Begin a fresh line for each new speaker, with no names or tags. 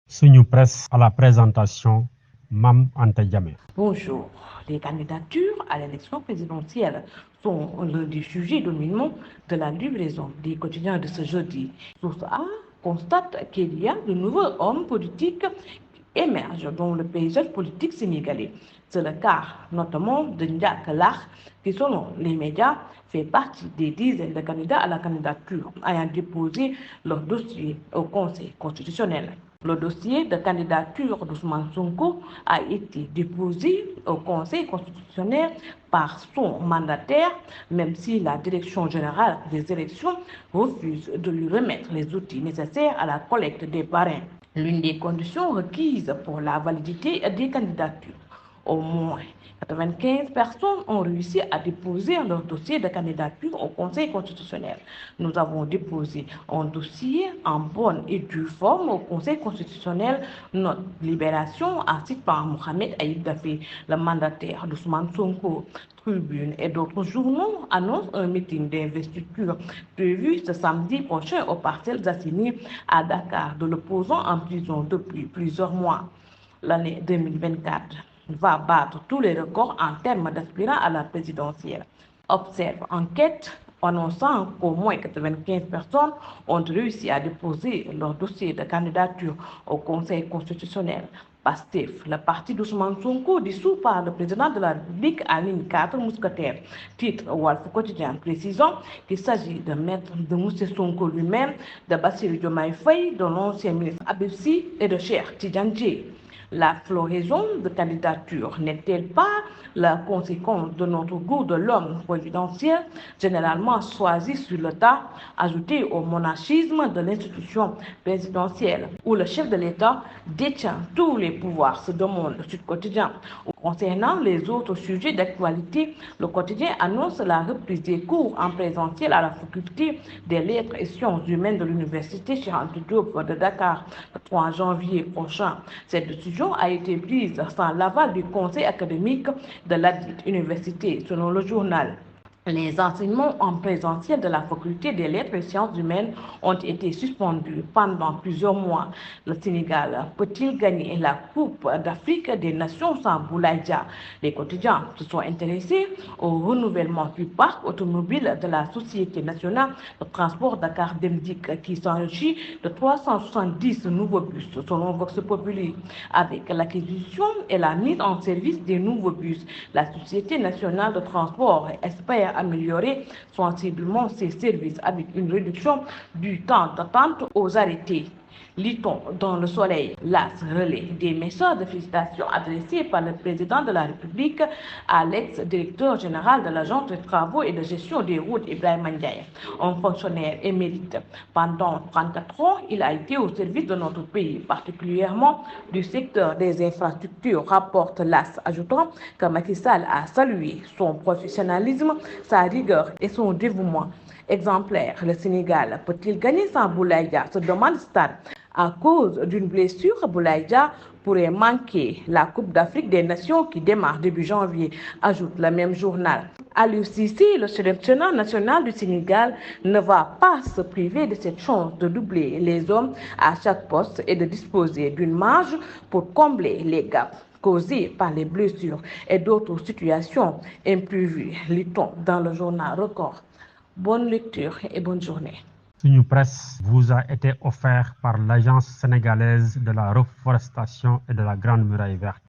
Suñu Presse à la présentation, Mam Anta Diamé.
Bonjour. Les candidatures à l'élection présidentielle sont l'un des sujets dominants de la livraison des quotidiens de ce jeudi. Source A constate qu'il y a de nouveaux hommes politiques qui émergent dans le paysage politique sénégalais. C'est le cas notamment de Ndiack Lakh, qui selon les médias fait partie des dizaines de candidats à la candidature ayant déposé leur dossier au Conseil constitutionnel. Le dossier de candidature d'Ousmane Sonko a été déposé au Conseil constitutionnel par son mandataire, même si la Direction générale des élections refuse de lui remettre les outils nécessaires à la collecte des parrains. L'une des conditions requises pour la validité des candidatures. Au moins 95 personnes ont réussi à déposer leur dossier de candidature au Conseil constitutionnel. Nous avons déposé un dossier en bonne et due forme au Conseil constitutionnel. Notre libération, ainsi par Mohamed Aïb Dafé, le mandataire d'Ousmane Sonko. Tribune et d'autres journaux annoncent un meeting d'investiture prévu ce samedi prochain aux Parcelles Assainies à Dakar de l'opposant en prison depuis plusieurs mois. L'année 2024 va battre tous les records en termes d'aspirants à la présidentielle. Observe enquête annonçant qu'au moins 95 personnes ont réussi à déposer leur dossier de candidature au Conseil constitutionnel. PASTEF, le parti d'Ousmane Sonko dissous par le président de la République à ligne 4 mousquetaires. Titre Walf Quotidien précisant qu'il s'agit de maître de Moussé Sonko lui-même, de Bassirou Diomaye Faye, de l'ancien ministre Habib Sy et de Cheikh Tidiane Dièye. La floraison de candidature n'est-elle pas la conséquence de notre goût de l'homme présidentiel, généralement choisi sur le tas, ajouté au monarchisme de l'institution présidentielle, où le chef de l'État détient tous les pouvoirs, se demande Sud Quotidien. Concernant les autres sujets d'actualité, le quotidien annonce la reprise des cours en présentiel à la faculté des lettres et sciences humaines de l'université Cheikh Anta Diop de Dakar le 3 janvier prochain. Cette décision a été prise sans l'aval du conseil académique de ladite université, selon le journal. Les enseignements en présentiel de la faculté des lettres et sciences humaines ont été suspendus pendant plusieurs mois. Le Sénégal peut-il gagner la Coupe d'Afrique des Nations sans Boulaye Dia? Les quotidiens se sont intéressés au renouvellement du parc automobile de la Société nationale de transport Dakar Dem Dikk qui s'enrichit de 370 nouveaux bus, selon Vox Populi. Avec l'acquisition et la mise en service des nouveaux bus, la Société nationale de transport espère améliorer sensiblement ses services avec une réduction du temps d'attente aux arrêtés. Lit-on dans le Soleil, l'as relais des messages de félicitations adressés par le président de la République à l'ex-directeur général de l'Agence de travaux et de gestion des routes Ibrahima Ndiaye, un fonctionnaire émérite. Pendant 34 ans, il a été au service de notre pays, particulièrement du secteur des infrastructures, rapporte l'AS, ajoutant que Macky Sall a salué son professionnalisme, sa rigueur et son dévouement exemplaire. Le Sénégal peut-il gagner sans Boulaye Dia, se demande Stade. À cause d'une blessure, Boulaye Dia pourrait manquer la Coupe d'Afrique des Nations qui démarre début janvier, ajoute le même journal. Aliou Cissé, le sélectionneur national du Sénégal, ne va pas se priver de cette chance de doubler les hommes à chaque poste et de disposer d'une marge pour combler les gaps causés par les blessures et d'autres situations imprévues, lit-on dans le journal Record. Bonne lecture et bonne journée.
Suñu Presse vous a été offert par l'Agence sénégalaise de la reforestation et de la Grande Muraille Verte.